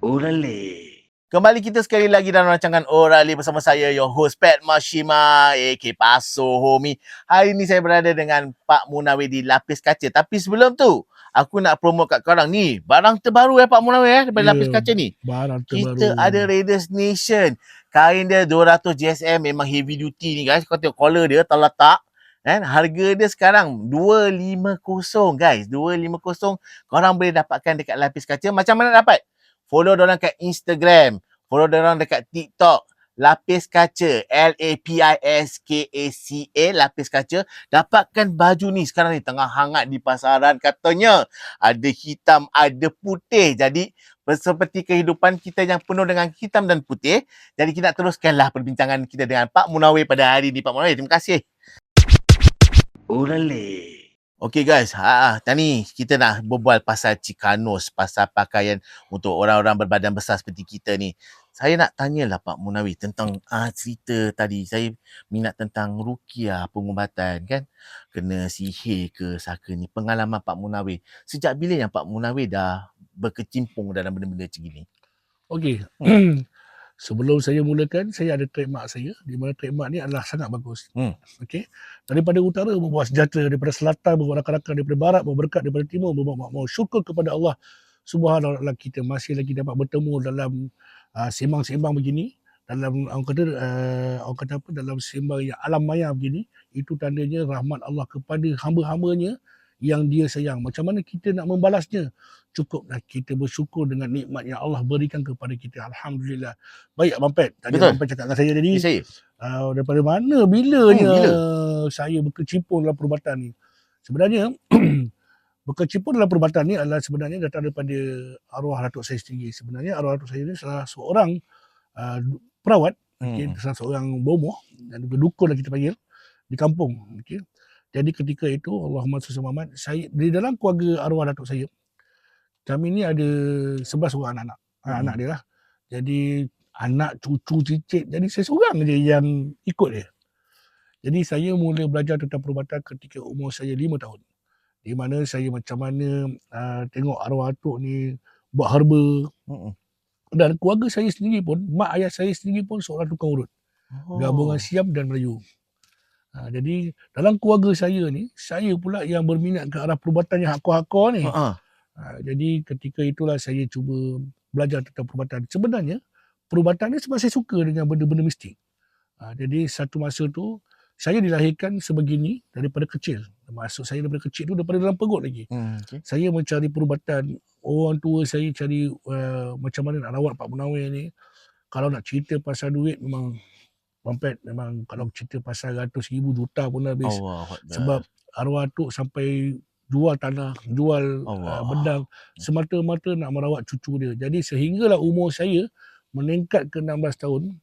Orale. Kembali kita sekali lagi dalam rancangan Orale bersama saya, your host Pat Mashima, a.k.a. Paso Homie. Hari ini saya berada dengan Pak Munawir di Lapis Kaca. Tapi sebelum tu, aku nak promote kat korang ni. Barang terbaru Pak Munawir daripada Lapis Kaca ni. Barang Kita terbaru. ada Raiders Nation. Kain dia 200 GSM, memang heavy duty ni guys. Kau tengok collar dia terletak. Harga dia sekarang 250 guys. 250 korang boleh dapatkan dekat Lapis Kaca. Macam mana dapat? Follow diorang kat Instagram. Follow diorang dekat TikTok. Lapis Kaca. Lapiskaca. Lapis Kaca. Dapatkan baju ni sekarang ni. Tengah hangat di pasaran katanya. Ada hitam, ada putih. Jadi seperti kehidupan kita yang penuh dengan hitam dan putih. Jadi kita teruskanlah perbincangan kita dengan Pak Munawir pada hari ini. Pak Munawir, terima kasih. Orale. Okay guys, tadi kita nak berbual pasal Chikanos, pasal pakaian untuk orang-orang berbadan besar seperti kita ni. Saya nak tanyalah Pak Munawir tentang cerita tadi. Saya minat tentang ruqyah, pengubatan kan. Kena sihir ke saka ni. Pengalaman Pak Munawir. Sejak bila yang Pak Munawir dah berkecimpung dalam benda-benda macam ni? Okey. Sebelum saya mulakan, saya ada trademark saya, di mana trademark ni adalah sangat bagus. Okey. Daripada utara membawa sejahtera, daripada selatan membawa rakan-rakan, daripada barat membawa berkat, daripada timur membawa makmur. Syukur kepada Allah Subhanahu wa taala, kita masih lagi dapat bertemu dalam sembang-sembang begini, dalam orang kata apa, dalam sembang yang alam maya begini. Itu tandanya rahmat Allah kepada hamba-hambanya yang dia sayang. Macam mana kita nak membalasnya? Cukuplah kita bersyukur dengan nikmat yang Allah berikan kepada kita. Alhamdulillah. Baik Abang Pat, tadi Abang Pat cakap dengan saya tadi, daripada mana, bilanya saya berkecimpung dalam perubatan ni. Sebenarnya berkecimpung dalam perubatan ni adalah sebenarnya datang daripada arwah datuk saya sendiri. Sebenarnya arwah datuk saya ni salah seorang perawat, salah seorang bomoh, dan dukun lah kita panggil, di kampung. Jadi ketika itu, Allahumma salli Muhammad, saya di dalam keluarga arwah datuk saya, kami ni ada 11 orang anak-anak. Anak dia lah. Jadi anak, cucu, cicit. Jadi saya seorang je yang ikut dia. Jadi saya mula belajar tentang perubatan ketika umur saya 5 tahun. Di mana saya macam mana tengok arwah datuk ni buat herba. Dan keluarga saya sendiri pun, mak ayah saya sendiri pun seorang tukang urut. Gabungan Siam dan Melayu. Jadi dalam keluarga saya ni, saya pula yang berminat ke arah perubatan yang hardcore ni. Jadi ketika itulah saya cuba belajar tentang perubatan. Sebenarnya perubatan ni sebab saya suka dengan benda-benda mistik. Jadi satu masa tu saya dilahirkan sebegini daripada kecil. Maksud saya daripada kecil tu daripada dalam perut lagi. Saya mencari perubatan. Orang tua saya cari macam mana nak rawat Pak Munawir ni. Kalau nak cerita pasal duit memang Mampet, memang kalau cerita pasal ratus ribu juta pun habis. Sebab arwah datuk sampai jual tanah, jual bendang semata-mata nak merawat cucu dia. Jadi sehinggalah umur saya meningkat ke 16 tahun,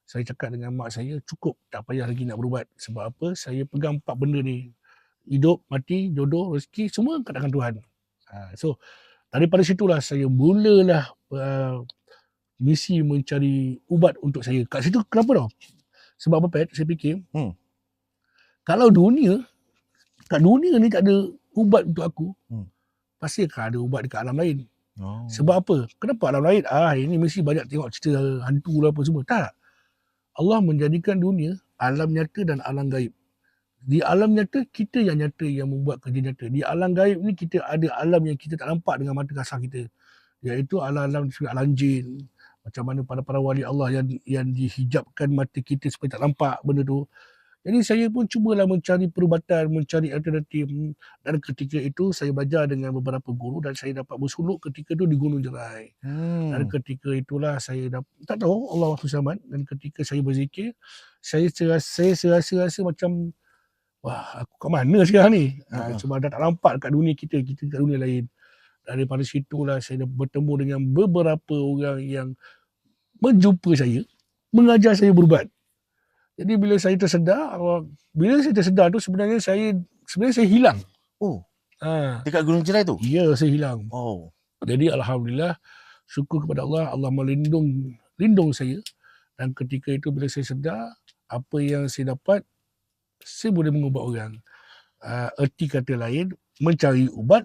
saya cakap dengan mak saya, cukup, tak payah lagi nak berubat. Sebab apa? Saya pegang 4 benda ni. Hidup, mati, jodoh, rezeki, semua kat tangan Tuhan. So, daripada situlah saya mulalah misi mencari ubat untuk saya. Kat situ kenapa tau? Sebab apa Pat? Saya fikir, kalau kat dunia ni tak ada ubat untuk aku, pasti akan ada ubat dekat alam lain. Sebab apa? Kenapa alam lain? Ini mesti banyak tengok cerita hantu lah apa semua. Tak. Allah menjadikan dunia alam nyata dan alam gaib. Di alam nyata, kita yang nyata yang membuat kerja nyata. Di alam gaib ni, kita ada alam yang kita tak nampak dengan mata kasar kita. Iaitu alam-alam jin. Macam mana para wali Allah yang dihijabkan mata kita supaya tak nampak benda tu. Jadi saya pun cubalah mencari perubatan, mencari alternatif. Dan ketika itu saya belajar dengan beberapa guru dan saya dapat bersuluk ketika itu di Gunung Jerai. Dan ketika itulah saya tak tahu Allah SWT. Dan ketika saya berzikir, saya rasa macam, wah, aku kat mana sekarang ni? Sebab dah tak nampak kat dunia kita kat dunia lain. Daripada situlah saya bertemu dengan beberapa orang yang menjumpa saya, mengajar saya berubat. Jadi bila saya tersedar tu sebenarnya saya hilang. Dekat Gunung Jerai tu? Ya, saya hilang. Jadi alhamdulillah, syukur kepada Allah, Allah melindung saya. Dan ketika itu bila saya sedar apa yang saya dapat, saya boleh mengubah orang. Erti kata lain, mencari ubat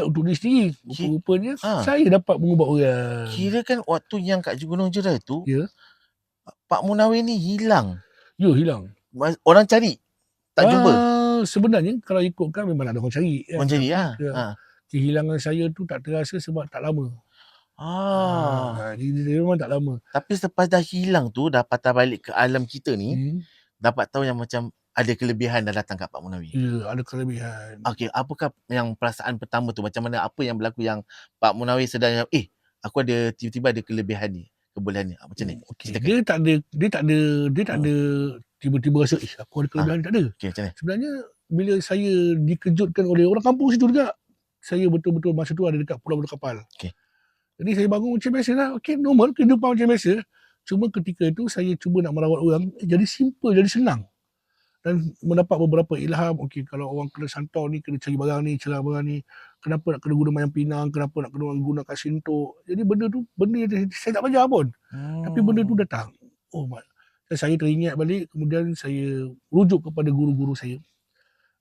untuk diri sendiri. Rupa-rupanya saya dapat mengubat orang. Kira kan waktu yang kat Gunung Jerai tu, Ya. Pak Munawir ni hilang. Ya, hilang. Orang cari, tak jumpa. Sebenarnya kalau ikutkan memang ada orang cari. Orang cari lah. Kehilangan saya tu tak terasa sebab tak lama. Dia memang tak lama. Tapi selepas dah hilang tu, dah patah balik ke alam kita ni, dapat tahu yang macam ada kelebihan dah datang kat Pak Munawir. Ya, ada kelebihan. Okey, apakah yang perasaan pertama tu? Macam mana, apa yang berlaku yang Pak Munawir sedar yang, aku ada tiba-tiba ada kelebihan ni, kebolehan ni. Macam ni? Okay. Dia tak ada tiba-tiba rasa, aku ada kelebihan, tak ada. Okay, macam mana? Sebenarnya, bila saya dikejutkan oleh orang kampung situ juga, saya betul-betul masa tu ada dekat Pulau Kapal. Okay. Jadi saya bangun macam biasa lah. Okay, normal, kehidupan macam biasa. Cuma ketika itu saya cuba nak merawat orang, jadi simple, jadi senang. Dan mendapat beberapa ilham. Okay, kalau orang kena santau ni, kena cari barang ni, cerah barang ni. Kenapa nak kena guna mayang pinang, kenapa nak kena gunakan sintok. Jadi benda yang saya tak belajar pun. Tapi benda tu datang. Saya teringat balik, kemudian saya rujuk kepada guru-guru saya.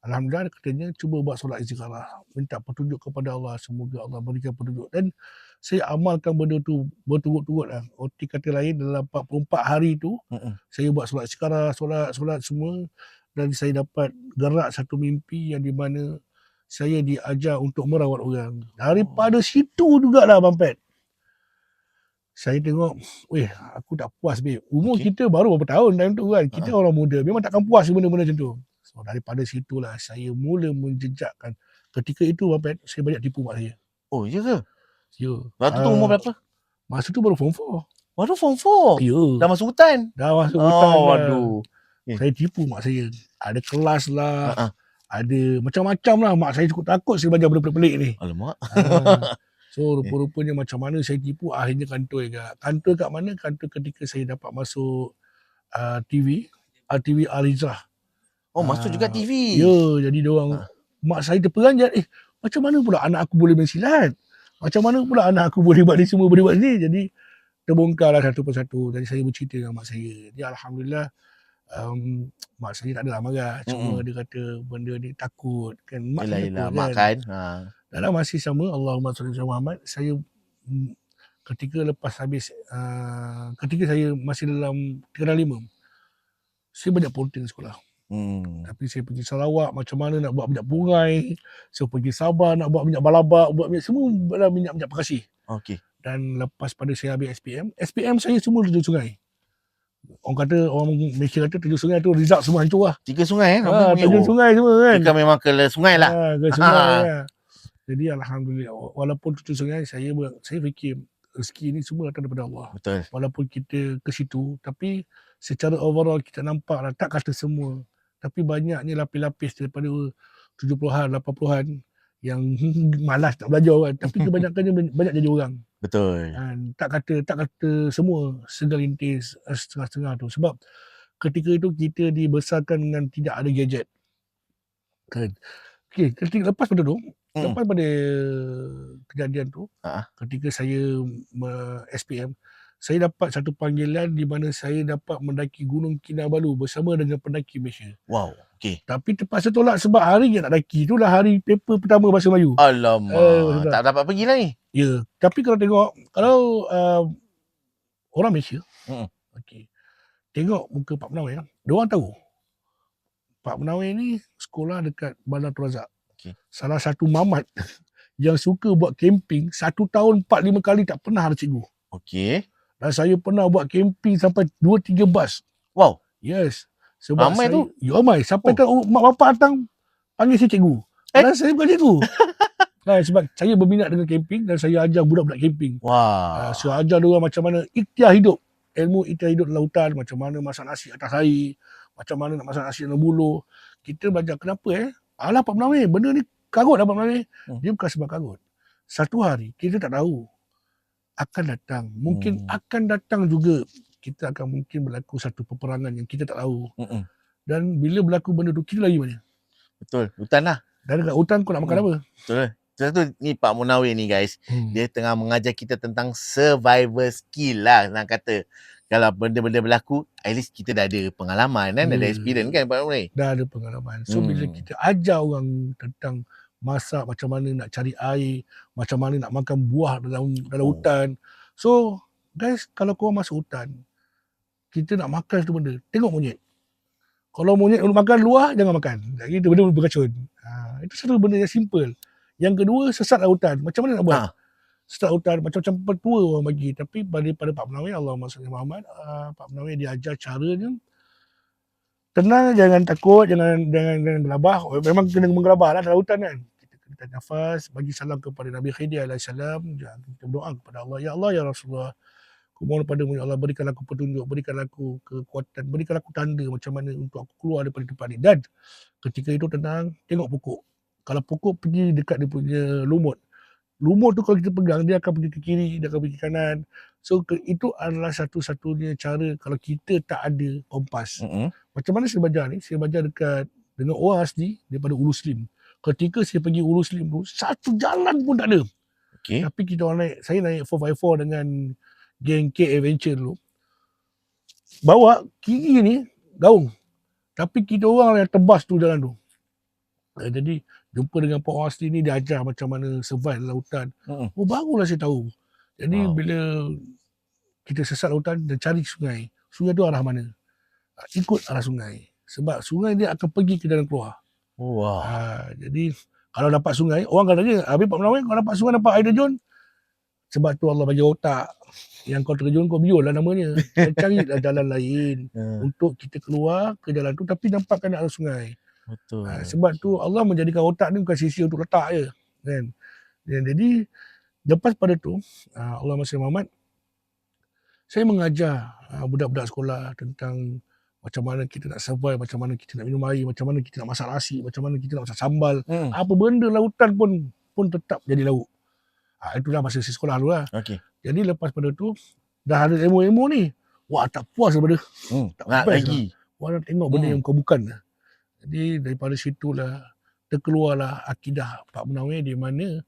Alhamdulillah, katanya cuba buat solat istikharah, minta petunjuk kepada Allah, semoga Allah berikan petunjuk. Dan saya amalkan benda tu berturut-turut lah. Erti kata lain, dalam 44 hari tu saya buat solat istikharah, solat semua, dan saya dapat gerak satu mimpi yang di mana saya diajar untuk merawat orang. Daripada situ jugalah Abang Pat, saya tengok, aku tak puas babe. Umur kita baru berapa tahun time tu kan. Kita orang muda, memang takkan puas benda-benda macam tu. So daripada situlah saya mula menjejakkan. Ketika itu Abang Pat, saya banyak tipu mak saya. Oh, ya ke? Ya. Waktu tu umur berapa? Masa tu baru form 4. Baru form 4? Ya. Dah masuk hutan? Dah masuk hutan. Waduh. Saya tipu mak saya. Ada kelas lah. Ada macam-macam lah. Mak saya cukup takut saya belajar benda pelik ni. Alamak. So rupa-rupanya macam mana saya tipu, akhirnya kantoi kat. Kantoi kat mana? Kantoi ketika saya dapat masuk TV Al-Hijrah. Masuk juga TV. Ya, jadi diorang, mak saya terperanjat, macam mana pula anak aku boleh main silat? Macam mana pula anak aku boleh buat ni semua, boleh buat ni? Jadi terbongkarlah satu persatu. Jadi saya bercerita dengan mak saya. Jadi Alhamdulillah, mak saya tak adalah marah. Cuma dia kata benda ni takut. Kan? Mak Yelah, mak kan. Dalam masa sama, Allahumma salli ala Muhammad, saya ketika lepas habis, ketika saya masih dalam tingkatan 5, saya banyak ponting sekolah. Tapi saya pergi Sarawak, macam mana nak buat minyak pungai. Saya pergi Sabah nak buat minyak balabak, buat minyak, semua dalam minyak perkasih. Okey. Dan lepas pada saya habis SPM saya semua terjun sungai. Orang Malaysia kata terjun sungai tu result semua hancur lah. 3 sungai terjun sungai semua kan. Kita memang ke sungai lah. Ke sungai lah. Jadi Alhamdulillah, walaupun terjun sungai, saya fikir rezeki ni semua datang daripada Allah. Betul. Walaupun kita ke situ, tapi secara overall kita nampak lah, tak kata semua, tapi banyaknya lapis-lapis daripada 70-an, 80-an yang malas nak belajar kan. Tapi kebanyakannya banyak jadi orang. Betul. Dan tak kata semua segelintir, setengah-setengah tu. Sebab ketika itu kita dibesarkan dengan tidak ada gadget. Kan? Okay, lepas pada tu, lepas pada kejadian tu, ketika saya SPM, saya dapat satu panggilan di mana saya dapat mendaki Gunung Kinabalu bersama dengan pendaki Malaysia. Wow, okey. Tapi terpaksa tolak sebab hari yang nak daki itulah hari paper pertama bahasa Melayu. Alamak, tak dapat pergi lah ni. Ya, tapi kalau tengok, kalau orang Malaysia, okey, tengok muka Pak Munawir, diorang tahu Pak Munawir ni sekolah dekat Bandar Razak. Okay. Salah satu mamat yang suka buat camping, 1 tahun 4-5 kali tak pernah ada cikgu. Okey. Dan saya pernah buat camping sampai 2-3 bas. Wow. Yes. Sebab ramai tu? Ya, ramai. Sampai kan mak bapak datang panggil saya cikgu. Dan saya bukan cikgu. Sebab saya berminat dengan camping dan saya ajar budak-budak camping. Wah. Saya ajar diorang macam mana ikhtiar hidup. Ilmu ikhtiar hidup dalam lautan. Macam mana masak nasi atas air. Macam mana nak masak nasi dalam buluh. Kita belajar kenapa Alah Pak Munawir, benda ni karut lah Pak Munawir. Dia bukan sebab karut. Satu hari, kita tak tahu akan datang. Mungkin akan datang juga. Kita akan mungkin berlaku satu peperangan yang kita tak tahu. Dan bila berlaku benda tu, kita lari mana? Betul, hutan lah. Dan dekat hutan kau nak makan apa? Betul. Satu ni Pak Munawir ni guys, dia tengah mengajar kita tentang survival skill lah, nak kata. Kalau benda-benda berlaku, at least kita dah ada pengalaman kan, ada experience kan Pak Munawir? Dah ada pengalaman. So bila kita ajar orang tentang masak, macam mana nak cari air, macam mana nak makan buah dalam Oh. hutan. So guys, kalau korang masuk hutan, kita nak makan satu benda, tengok monyet. Kalau monyet nak makan luar, jangan makan. Itu benda beracun. Itu satu benda yang simple. Yang kedua, sesatlah hutan. Macam mana nak buat? Sesat hutan, macam-macam petua orang bagi. Tapi pada Pak Menawir, Allahumma salli Muhammad, Pak Menawir dia ajar caranya, tenang, jangan takut, jangan gelabah. Memang kena menggelabah lah dalam hutan kan. Kita kena tarik nafas, bagi salam kepada Nabi Khidir alaihissalam. Kita berdoa kepada Allah, ya Allah, ya Rasulullah, aku mohon padamu ya Allah, berikan aku petunjuk, berikan aku kekuatan, berikan aku tanda macam mana untuk aku keluar daripada tempat ni. Dan ketika itu tenang, tengok pokok. Kalau pokok pergi dekat dia punya lumut tu kalau kita pegang, dia akan pergi ke kiri, dia akan pergi ke kanan. So itu adalah satu-satunya cara kalau kita tak ada kompas. Macam mana saya belajar ni? Saya belajar dengan orang asli daripada Ulu Slim. Ketika saya pergi Ulu Slim tu, satu jalan pun tak ada. Okay. Tapi saya naik 4x4 dengan geng K Adventure dulu. Bawa kiri ni gaung. Tapi kita orang yang tebas tu jalan tu. Jadi jumpa dengan Pak orang asli ni, dia ajar macam mana survive dalam hutan. Barulah saya tahu. Jadi bila kita sesat hutan dan cari sungai tu arah mana? Ikut arah sungai. Sebab sungai dia akan pergi ke dalam keluar. Jadi kalau dapat sungai, orang kata je, habis Pak Menawir, kalau dapat sungai dapat air terjun. Sebab tu Allah bagi otak. Yang kau terjun, kau biol lah namanya. Carilah jalan lain untuk kita keluar ke jalan tu, tapi nampakkan ada sungai. Betul. Sebab tu Allah menjadikan otak ni bukan sisi untuk letak je. Kan? Jadi lepas pada tu, Allah Masya Muhammad, saya mengajar budak-budak sekolah tentang macam mana kita nak survive, macam mana kita nak minum air, macam mana kita nak masak nasi, macam mana kita nak masak sambal. Apa benda lautan pun tetap jadi lauk. Itulah masa saya sekolah dulu lah. Okay. Jadi lepas pada tu, dah ada ilmu-ilmu ni. Wah, tak puas daripada. Tak nak lagi. Wah, nak tengok benda yang bukan. Jadi daripada situlah terkeluarlah akidah Pak Menawir, di mana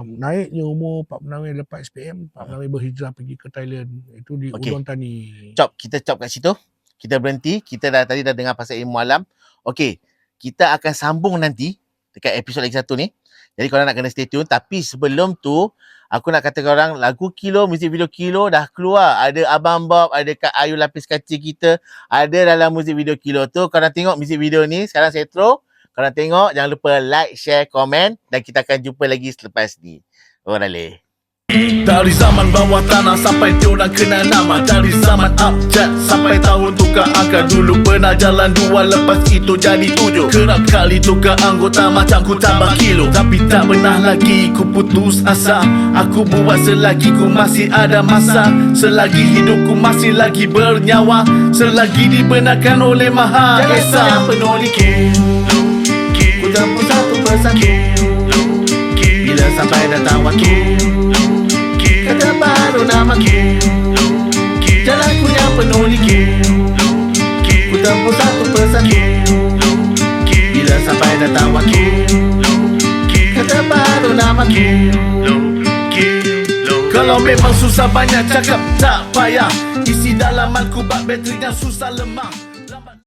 naiknya umur Pak Menawir lepas SPM, Pak Menawir berhijrah pergi ke Thailand. Itu di Udon Thani. Kita stop kat situ. Kita berhenti. Kita tadi dah dengar pasal ilmu alam. Okey, kita akan sambung nanti dekat episod lagi satu ni. Jadi korang nak kena stay tune. Tapi sebelum tu, aku nak kata korang, lagu Kilo, muzik video Kilo dah keluar. Ada Abang Bob, ada Kak Ayu lapis kaca kita. Ada dalam muzik video Kilo tu. Korang tengok muzik video ni. Sekarang saya throw. Korang tengok. Jangan lupa like, share, komen. Dan kita akan jumpa lagi selepas ni. Orale. Dari zaman bawah tanah sampai diorang kenal nama. Dari zaman abjad sampai tahun tukar angka. Dulu pernah jalan 2, lepas itu jadi 7. Kerap kali tukar anggota macam ku tambah kilo. Tapi tak pernah lagi ku putus asa. Aku buat selagi ku masih ada masa. Selagi hidupku masih lagi bernyawa. Selagi dibenarkan oleh Maha Esa. Jangan penuh di kilo. Ku tempuh satu persatu. Bila sampai datang waktu, kata baru nama Kilo. Jalanku yang penuh di Kilo. Ku tempuh satu persatu. Bila sampai datang waktu, kata baru nama Kilo. Kalau memang susah banyak cakap tak payah. Isi dalaman ku bak bateri yang susah lemah.